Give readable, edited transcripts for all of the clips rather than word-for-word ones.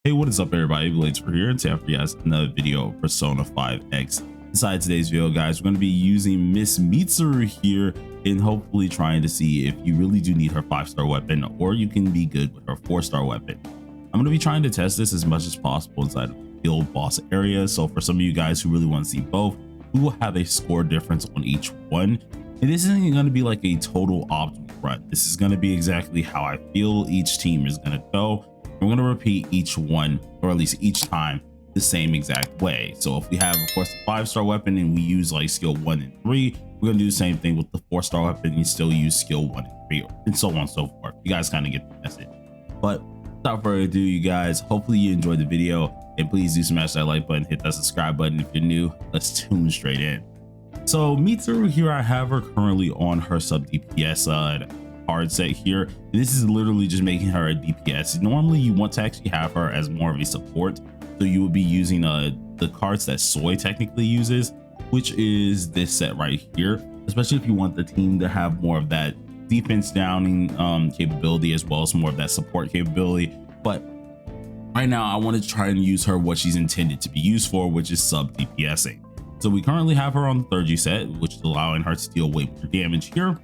Hey, what is up everybody? Mitsuru here, and today for you guys another video of Persona 5X. Inside today's video, guys, we're going to be using Miss Mitsuru here and hopefully trying to see if you really do need her 5-star weapon or you can be good with her 4-star weapon. I'm going to be trying to test this as much as possible inside of the guild boss area. So for some of you guys who really want to see both, we will have a score difference on each one. And this isn't going to be like a total optimal run. This is going to be exactly how I feel each team is going to go. We're going to repeat each one, or at least each time, the same exact way. So if we have, of course, a 5-star weapon and we use like skill 1 and 3, we're going to do the same thing with the 4-star weapon and you still use skill 1 and 3, and so on and so forth. You guys kind of get the message. But without further ado, you guys, hopefully you enjoyed the video, and please do smash that like button, hit that subscribe button if you're new. Let's tune straight in. So Mitsuru here, I have her currently on her sub DPS card set here, and this is literally just making her a DPS. Normally you want to actually have her as more of a support, so you would be using the cards that Soy technically uses, which is this set right here, especially if you want the team to have more of that defense downing capability as well as more of that support capability. But right now I want to try and use her what she's intended to be used for, which is sub DPSing. So we currently have her on the 3rd G set, which is allowing her to deal way more damage here.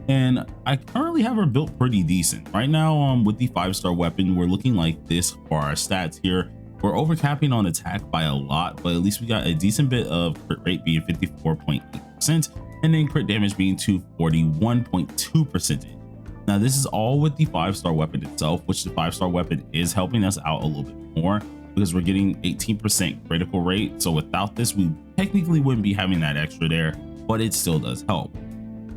And I currently have her built pretty decent right now. With the 5-star weapon, we're looking like this for our stats here. We're overcapping on attack by a lot, but at least we got a decent bit of crit rate being 54.8%, and then crit damage being 241.2%. Now this is all with the 5-star weapon itself, which the 5-star weapon is helping us out a little bit more because we're getting 18% critical rate. So without this, we technically wouldn't be having that extra there, but it still does help.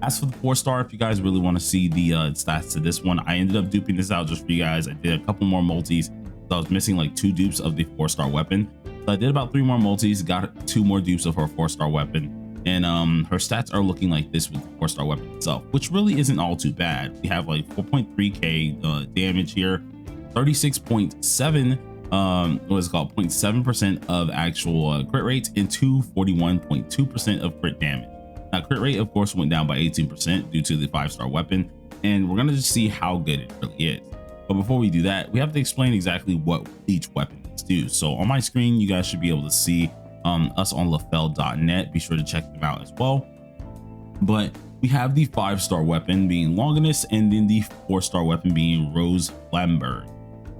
As for the 4-star, if you guys really want to see the stats to this one, I ended up duping this out just for you guys. I did a couple more multis, so I was missing like 2 dupes of the 4-star weapon. So I did about 3 more multis, got 2 more dupes of her 4-star weapon, and her stats are looking like this with the 4-star weapon itself, which really isn't all too bad. We have like 4.3k damage here, 36.7 what is it called, 0.7% of actual crit rate, and 241.2% of crit damage. Now crit rate of course went down by 18% due to the 5-star weapon, and we're gonna just see how good it really is. But before we do that, we have to explain exactly what each weapon do. So on my screen you guys should be able to see us on lafel.net. Be sure to check them out as well. But we have the 5-star weapon being Longinus, and then the 4-star weapon being Rose Flamberg.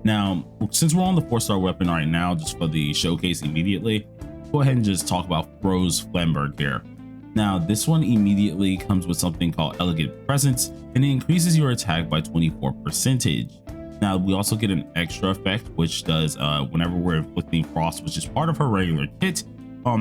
Now since we're on the 4-star weapon right now, just for the showcase immediately, go ahead and just talk about Rose Flamberg here. Now this one immediately comes with something called Elegant Presence, and it increases your attack by 24%. Now we also get an extra effect which does whenever we're inflicting frost, which is part of her regular kit,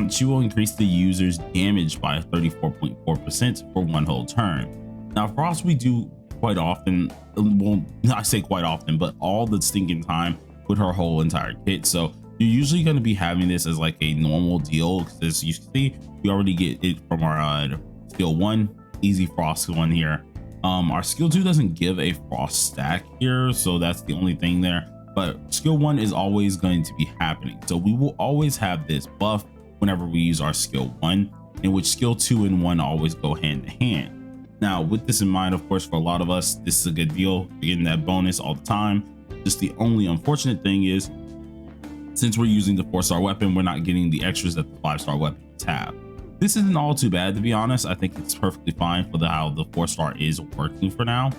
she will increase the user's damage by 34.4% for 1 whole turn. Now frost we do quite often, well I say quite often, but all the stinking time with her whole entire kit. So you're usually going to be having this as like a normal deal, because as you see, we already get it from our skill 1 easy frost one here. Our skill 2 doesn't give a frost stack here, so that's the only thing there, but skill 1 is always going to be happening, so we will always have this buff whenever we use our skill 1, in which skill 2 and 1 always go hand to hand. Now with this in mind, of course, for a lot of us this is a good deal. We're getting that bonus all the time. Just the only unfortunate thing is, since we're using the 4-star weapon, we're not getting the extras that the 5-star weapons have. This isn't all too bad, to be honest. I think it's perfectly fine for how the 4-star is working for now.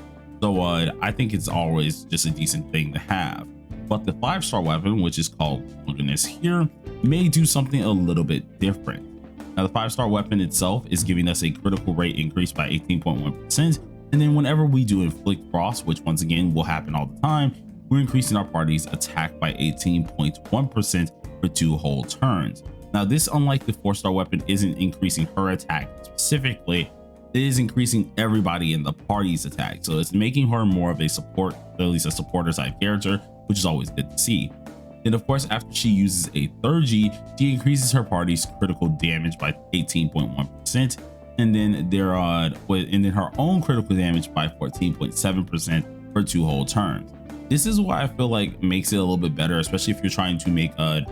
So I think it's always just a decent thing to have. But the 5-star weapon, which is called Longinus here, may do something a little bit different. Now the 5-star weapon itself is giving us a critical rate increase by 18.1%, and then whenever we do inflict frost, which once again will happen all the time, we're increasing our party's attack by 18.1% for 2 whole turns. Now this, unlike the 4-star weapon, isn't increasing her attack specifically, it is increasing everybody in the party's attack. So it's making her more of a support, or at least a supporter type character, which is always good to see. And of course, after she uses a 3rd G, she increases her party's critical damage by 18.1%, and then her own critical damage by 14.7% for 2 whole turns. This is why I feel like makes it a little bit better, especially if you're trying to make her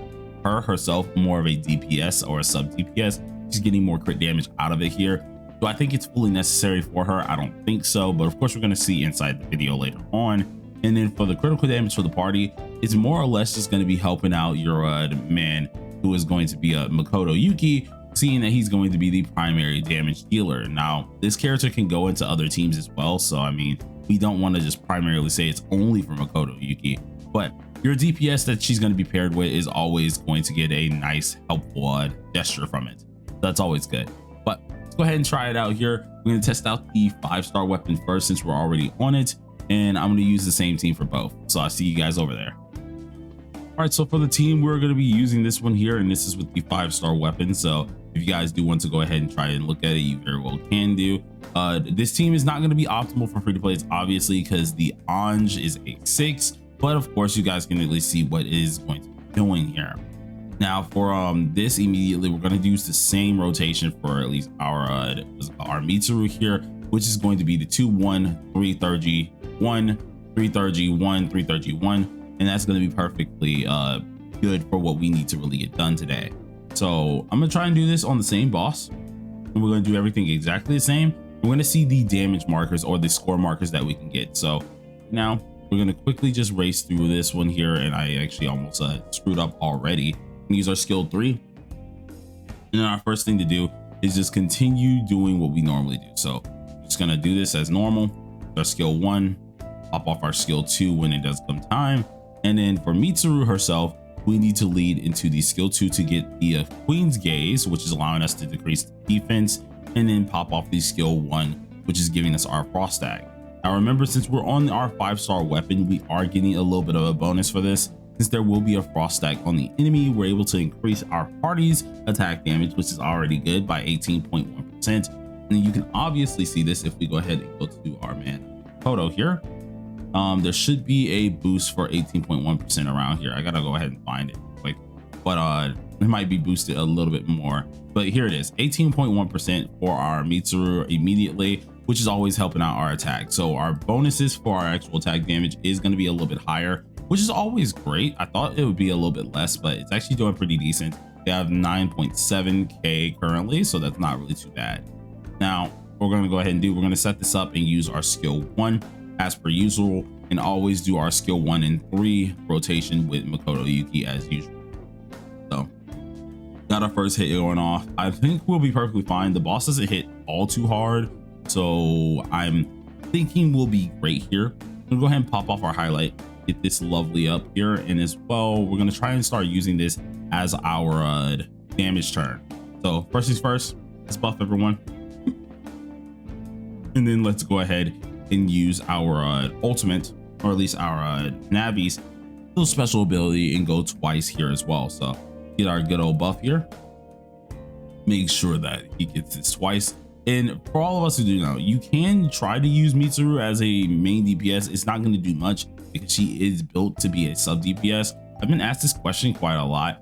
herself more of a DPS or a sub DPS. She's getting more crit damage out of it here. Do I think it's fully necessary for her? I don't think so, but of course we're going to see inside the video later on. And then for the critical damage for the party, it's more or less just going to be helping out your man, who is going to be a Makoto Yuki, seeing that he's going to be the primary damage dealer. Now, this character can go into other teams as well, so I mean, we don't want to just primarily say it's only for Makoto Yuki, but your DPS that she's going to be paired with is always going to get a nice helpful gesture from it. That's always good. But let's go ahead and try it out here. We're going to test out the 5-star weapon first since we're already on it, and I'm going to use the same team for both. So I'll see you guys over there. All right, so for the team, we're going to be using this one here, and this is with the 5-star weapon. So if you guys do want to go ahead and try and look at it, you very well can do. This team is not going to be optimal for free to play, obviously, because the Anj is a 6, but of course you guys can at least see what it is going to be doing here. Now for this, immediately we're going to use the same rotation for at least our Mitsuru here, which is going to be the 2-1 3-30 1 3-30 1 3-30 1, and that's going to be perfectly good for what we need to really get done today. So I'm gonna try and do this on the same boss, and we're gonna do everything exactly the same. We're gonna see the damage markers or the score markers that we can get. So now we're gonna quickly just race through this one here, and I actually almost screwed up already. Use our skill 3, and then our first thing to do is just continue doing what we normally do. So we're just gonna do this as normal. Our skill 1, pop off our skill 2 when it does come time, and then for Mitsuru herself, we need to lead into the skill 2 to get the Queen's Gaze, which is allowing us to decrease defense, and then pop off the skill 1, which is giving us our frost tag. Now remember, since we're on our 5-star weapon, we are getting a little bit of a bonus for this. Since there will be a frost tag on the enemy, we're able to increase our party's attack damage, which is already good, by 18.1%. And you can obviously see this if we go ahead and go to our man photo here. There should be a boost for 18.1% around here. I gotta go ahead and find it quick, but it might be boosted a little bit more. But here it is, 18.1% for our Mitsuru immediately, which is always helping out our attack. So our bonuses for our actual attack damage is going to be a little bit higher, which is always great. I thought it would be a little bit less, but it's actually doing pretty decent. They have 9.7k currently, so that's not really too bad. Now what we're going to go ahead and do, we're going to set this up and use our skill 1 as per usual, and always do our skill 1 and 3 rotation with Makoto Yuki as usual. So got our first hit going off. I think we'll be perfectly fine. The boss doesn't hit all too hard, so I'm thinking we'll be great here. We'll go ahead and pop off our highlight, get this lovely up here, and as well we're going to try and start using this as our damage turn. So first things first, let's buff everyone, and then let's go ahead and use our ultimate, or at least our Navi's little special ability, and go twice here as well. So get our good old buff here, make sure that he gets this twice. And for all of us who do know, you can try to use Mitsuru as a main DPS. It's not going to do much because she is built to be a sub DPS. I've been asked this question quite a lot.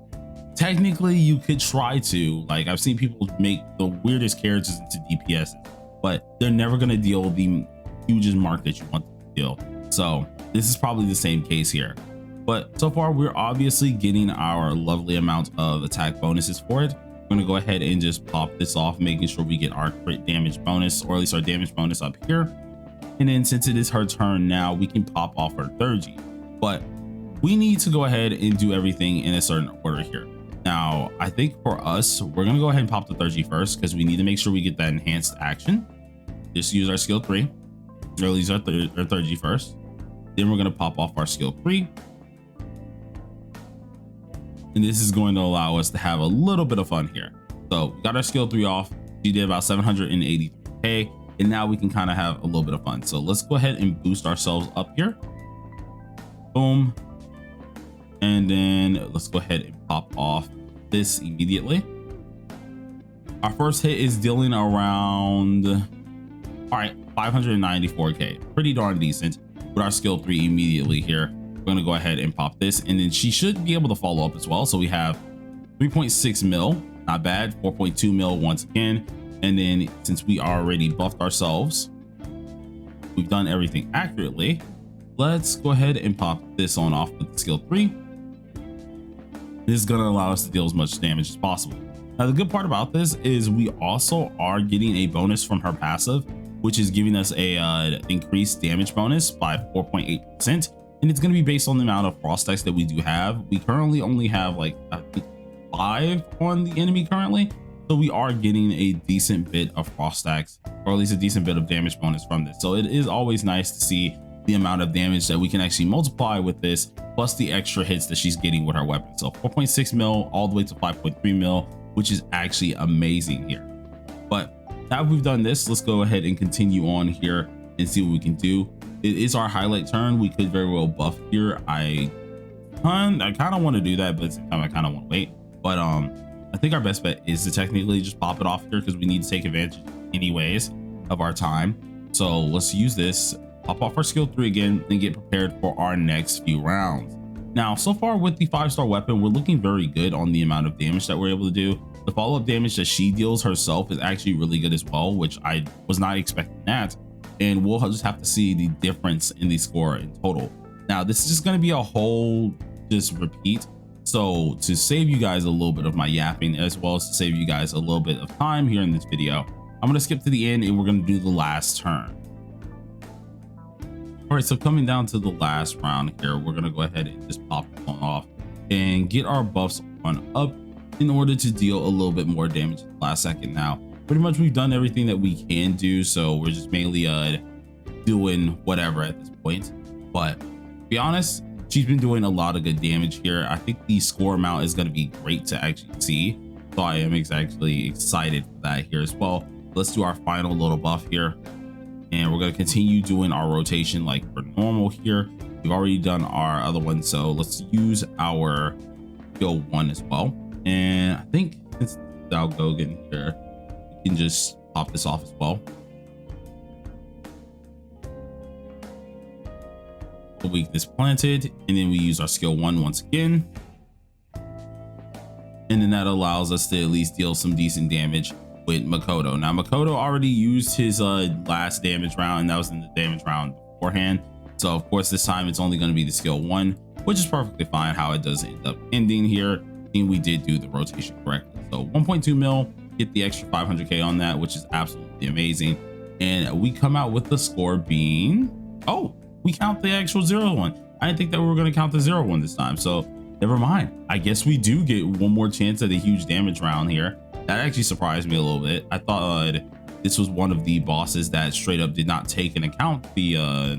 Technically you could try to, like, I've seen people make the weirdest characters into DPS, but they're never going to deal the hugest mark that you want to deal. So this is probably the same case here, but so far we're obviously getting our lovely amount of attack bonuses for it. We're going to go ahead and just pop this off, making sure we get our crit damage bonus, or at least our damage bonus up here. And then since it is her turn now, we can pop off her 30, but we need to go ahead and do everything in a certain order here. Now I think for us, we're going to go ahead and pop the 30 first, because we need to make sure we get that enhanced action. Just use our skill 3, release our 30 first, then we're going to pop off our skill 3, and this is going to allow us to have a little bit of fun here. So we got our skill 3 off. She did about 783k, and now we can kind of have a little bit of fun. So let's go ahead and boost ourselves up here. Boom. And then let's go ahead and pop off this immediately. Our first hit is dealing around, all right, 594k, pretty darn decent with our skill 3 immediately here. We're going to go ahead and pop this, and then she should be able to follow up as well. So we have 3.6 mil, not bad, 4.2 mil once again. And then since we already buffed ourselves, we've done everything accurately. Let's go ahead and pop this on off with skill 3. This is going to allow us to deal as much damage as possible. Now the good part about this is we also are getting a bonus from her passive, which is giving us a increased damage bonus by 4.8%. and it's going to be based on the amount of frost stacks that we do have. We currently only have like I think 5 on the enemy currently, so we are getting a decent bit of frost stacks, or at least a decent bit of damage bonus from this. So it is always nice to see the amount of damage that we can actually multiply with this, plus the extra hits that she's getting with her weapon. So 4.6 mil all the way to 5.3 mil, which is actually amazing here. But now we've done this, let's go ahead and continue on here and see what we can do. It is our highlight turn. We could very well buff here. I kind of want to do that, but at the same time I kind of want to wait. But I think our best bet is to technically just pop it off here, because we need to take advantage anyways of our time. So let's use this, pop off our skill 3 again, and get prepared for our next few rounds. Now, so far with the 5-star weapon, we're looking very good on the amount of damage that we're able to do. The follow-up damage that she deals herself is actually really good as well, which I was not expecting that. And we'll just have to see the difference in the score in total. Now, this is just going to be a whole just repeat. So to save you guys a little bit of my yapping, as well as to save you guys a little bit of time here in this video, I'm going to skip to the end and we're going to do the last turn. All right, so coming down to the last round here, we're going to go ahead and just pop this on off and get our buffs on up in order to deal a little bit more damage in the last second. Now, pretty much we've done everything that we can do, so we're just mainly doing whatever at this point. But to be honest, she's been doing a lot of good damage here. I think the score amount is going to be great to actually see, so I am exactly excited for that here as well. Let's do our final little buff here, and we're going to continue doing our rotation like per normal here. We've already done our other one, so let's use our skill 1 as well. And I think since I'll go again here, we can just pop this off as well. The weakness planted, and then we use our skill 1 once again, and then that allows us to at least deal some decent damage with Makoto. Now Makoto already used his last damage round, and that was in the damage round beforehand. So of course this time it's only going to be the skill 1, which is perfectly fine how it does end up ending here. And we did do the rotation correctly. So 1.2 mil, get the extra 500k on that, which is absolutely amazing. And we come out with the score being, oh, we count the actual 0-1. I didn't think that we were going to count the 0-1 this time, so never mind. I guess we do get one more chance at a huge damage round here. That actually surprised me a little bit. I thought this was one of the bosses that straight up did not take into account the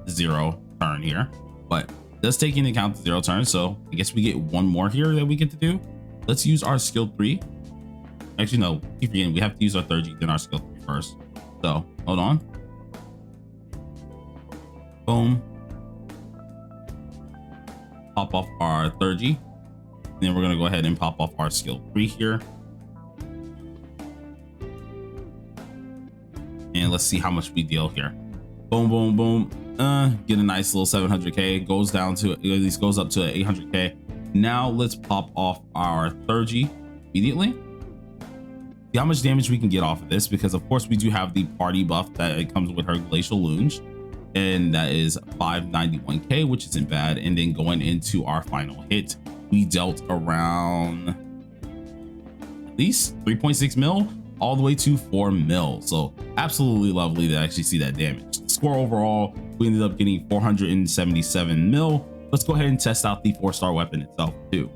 0 turn here, but does take into account the 0 turn. So I guess we get one more here that we get to do. Let's use our skill 3. Actually, no, keep forgetting we have to use our 3G, then our skill 3 first. So hold on. Boom. Pop off our 3G. Then we're going to go ahead and pop off our skill 3 here. And let's see how much we deal here. Boom, boom, boom. Get a nice little 700k. Goes down to, at least goes up to 800k. Now let's pop off our 3G immediately. See how much damage we can get off of this, because of course we do have the party buff that it comes with her glacial lunge, and that is 591k, which isn't bad. And then going into our final hit, we dealt around at least 3.6 mil all the way to 4 mil. So absolutely lovely to actually see that damage. The score overall, we ended up getting 477 mil. Let's go ahead and test out the 4-star weapon itself too.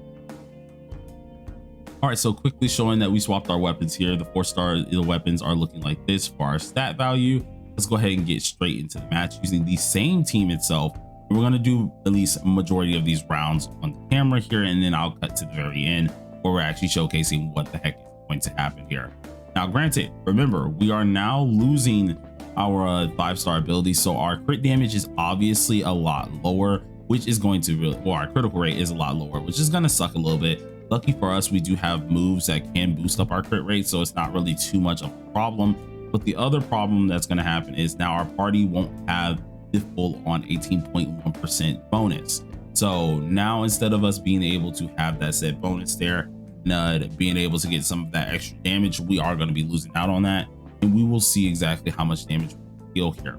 All right, so quickly showing that we swapped our weapons here. The 4-star weapons are looking like this for our stat value. Let's go ahead and get straight into the match using the same team itself. And we're going to do at least a majority of these rounds on the camera here, and then I'll cut to the very end where we're actually showcasing what the heck is going to happen here. Now, granted, remember, we are now losing our 5-star ability, so our crit damage is obviously a lot lower, which is going to really, well, our critical rate is a lot lower, which is going to suck a little bit. Lucky for us, we do have moves that can boost up our crit rate, so it's not really too much of a problem. But the other problem that's going to happen is now our party won't have the full on 18.1% bonus. So now instead of us being able to have that said bonus there, being able to get some of that extra damage, we are going to be losing out on that, and we will see exactly how much damage we deal here.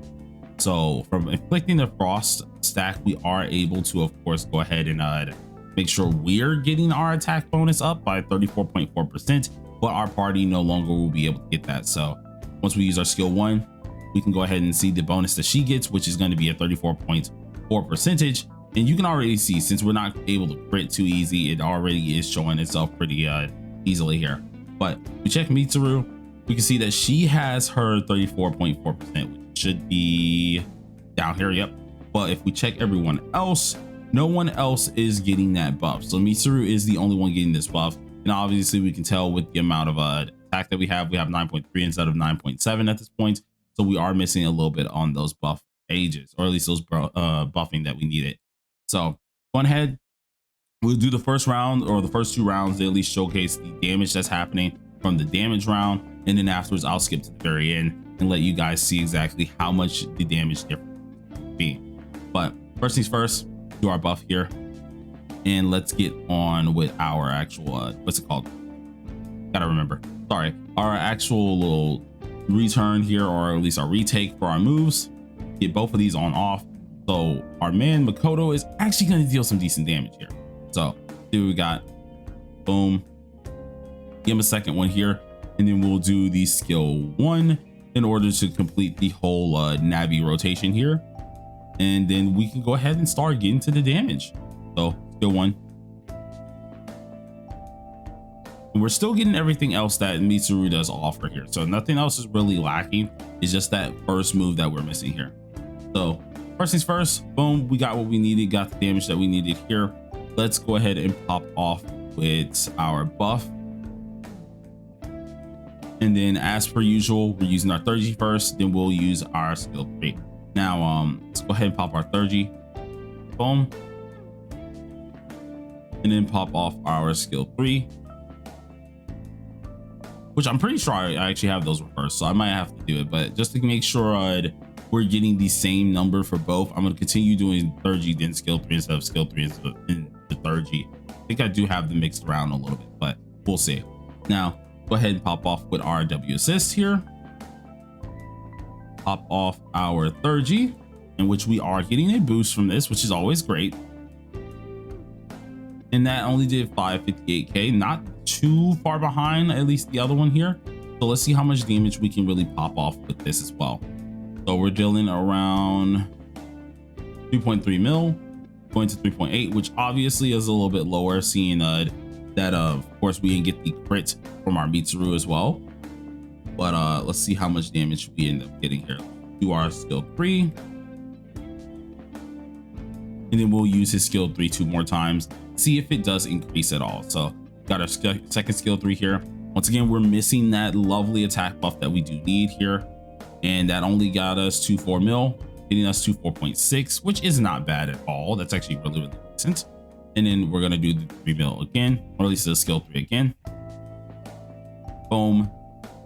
So from inflicting the frost stack, we are able to, of course, go ahead and make sure we're getting our attack bonus up by 34.4%, but our party no longer will be able to get that. So once we use our skill 1, we can go ahead and see the bonus that she gets, which is going to be a 34.4% for percentage. And you can already see, since we're not able to crit too easy, it already is showing itself pretty easily here. But we check Mitsuru, we can see that she has her 34.4%, which should be down here. Yep. But if we check everyone else, no one else is getting that buff. So Mitsuru is the only one getting this buff. And obviously we can tell with the amount of attack that we have 9.3 instead of 9.7 at this point. So we are missing a little bit on those buff ages, or at least those buffing that we needed. So go ahead, we'll do the first round, or the first 2 rounds. They at least showcase the damage that's happening from the damage round. And then afterwards, I'll skip to the very end and let you guys see exactly how much the damage difference will be. But first things first, do our buff here. And let's get on with our actual, what's it called? Gotta remember. Sorry, our actual little return here, or at least our retake for our moves. Get both of these on off. So our man Makoto is actually going to deal some decent damage here. So here we got, boom, give him a second one here, and then we'll do the skill 1 in order to complete the whole Navi rotation here. And then we can go ahead and start getting to the damage. So skill 1. And we're still getting everything else that Mitsuru does offer here. So nothing else is really lacking. It's just that first move that we're missing here. So first things first, boom, we got what we needed, got the damage that we needed here. Let's go ahead and pop off with our buff. And then as per usual, we're using our 30 first, then we'll use our skill 3. Now, let's go ahead and pop our 30, boom. And then pop off our skill 3, which I'm pretty sure I actually have those reversed, so I might have to do it. But just to make sure we're getting the same number for both, I'm going to continue doing 30 then skill 3 instead of skill 3 in the 30. I think I do have them mixed around a little bit, but we'll see. Now go ahead and pop off with our W assist here, pop off our 30, in which we are getting a boost from this, which is always great. And that only did 558k, not too far behind at least the other one here. So let's see how much damage we can really pop off with this as well. So we're dealing around 3.3 mil, going to 3.8, which obviously is a little bit lower, seeing that of course we can get the crit from our Mitsuru as well. But let's see how much damage we end up getting here. Do our skill 3, and then we'll use his skill 3 2 more times, see if it does increase at all. So got our second skill 3 here. Once again, we're missing that lovely attack buff that we do need here, and that only got us to 4 mil, getting us to 4.6, which is not bad at all. That's actually really, really decent. And then we're gonna do the 3 mil again, or at least the skill 3 again, boom.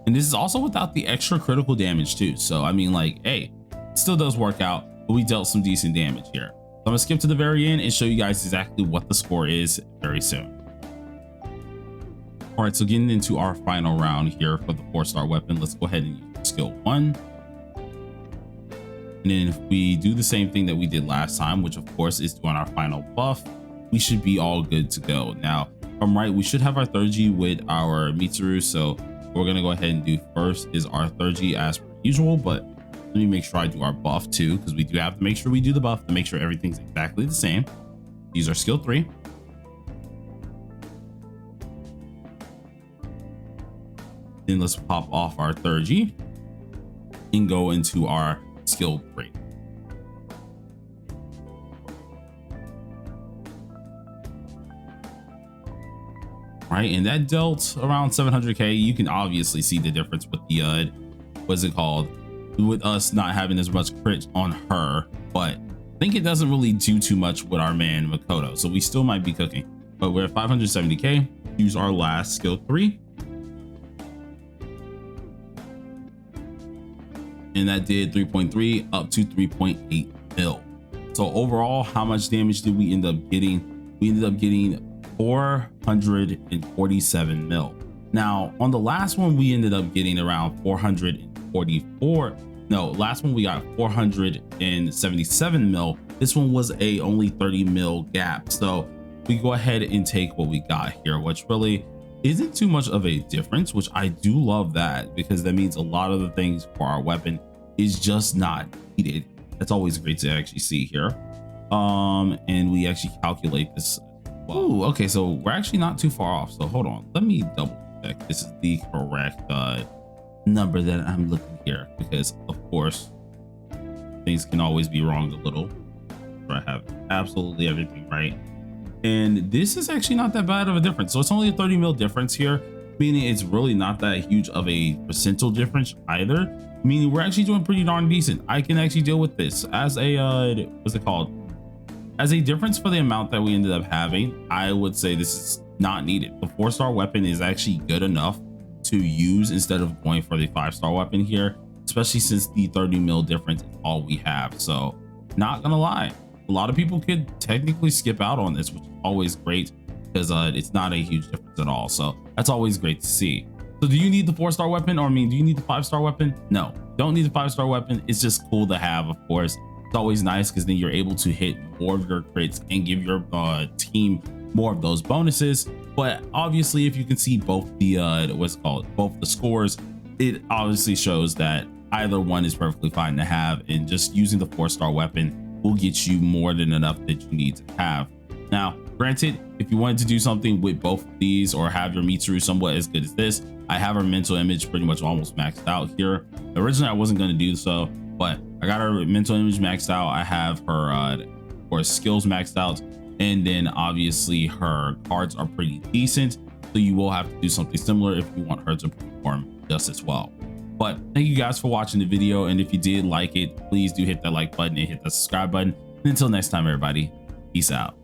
And this is also without the extra critical damage too. So I mean, like, hey, it still does work out, but we dealt some decent damage here. So I'm gonna skip to the very end and show you guys exactly what the score is very soon. All right, so getting into our final round here for the 4-star weapon, let's go ahead and use skill 1. And then if we do the same thing that we did last time, which of course is doing our final buff, we should be all good to go. Now, if I'm right, we should have our 30 with our Mitsuru. So we're gonna go ahead and do first is our 30 as per usual, but let me make sure I do our buff too, because we do have to make sure we do the buff to make sure everything's exactly the same. Use our skill 3. Then let's pop off our 30 and go into our skill 3. Right, and that dealt around 700k. You can obviously see the difference with the what's it called, with us not having as much crit on her, but I think it doesn't really do too much with our man Makoto, so we still might be cooking. But we're at 570k. Use our last skill 3, and that did 3.3 up to 3.8 mil. So overall, how much damage did we end up getting? We ended up getting 447 mil. Now on the last one we ended up getting around 444. No, last one we got 477 mil. This one was a only 30 mil gap. So we go ahead and take what we got here, which really isn't too much of a difference, which I do love that, because that means a lot of the things for our weapon is just not needed. That's always great to actually see here. And we actually calculate this. Oh, okay, so we're actually not too far off. So hold on, let me double check this is the correct number that I'm looking here, because of course things can always be wrong a little. So I have absolutely everything right, and this is actually not that bad of a difference. So it's only a 30 mil difference here, meaning it's really not that huge of a percentile difference either, meaning we're actually doing pretty darn decent. I can actually deal with this as a what's it called, as a difference for the amount that we ended up having. I would say this is not needed. The 4-star weapon is actually good enough to use instead of going for the 5-star weapon here, especially since the 30 mil difference is all we have. So not gonna lie, a lot of people could technically skip out on this, which is always great because it's not a huge difference at all. So that's always great to see. So do you need the 4-star weapon, or I mean, do you need the 5-star weapon? No, don't need the 5-star weapon. It's just cool to have, of course. It's always nice because then you're able to hit more of your crits and give your team more of those bonuses. But obviously, if you can see both the what's it called, both the scores, it obviously shows that either one is perfectly fine to have, and just using the 4-star weapon will get you more than enough that you need to have. Now, granted, if you wanted to do something with both of these or have your Mitsuru somewhat as good as this, I have her mental image pretty much almost maxed out here. Originally, I wasn't going to do so, but I got her mental image maxed out. I have her or skills maxed out, and then obviously her cards are pretty decent, so you will have to do something similar if you want her to perform just as well. But thank you guys for watching the video, and if you did like it, please do hit that like button and hit that subscribe button. And until next time, everybody, peace out.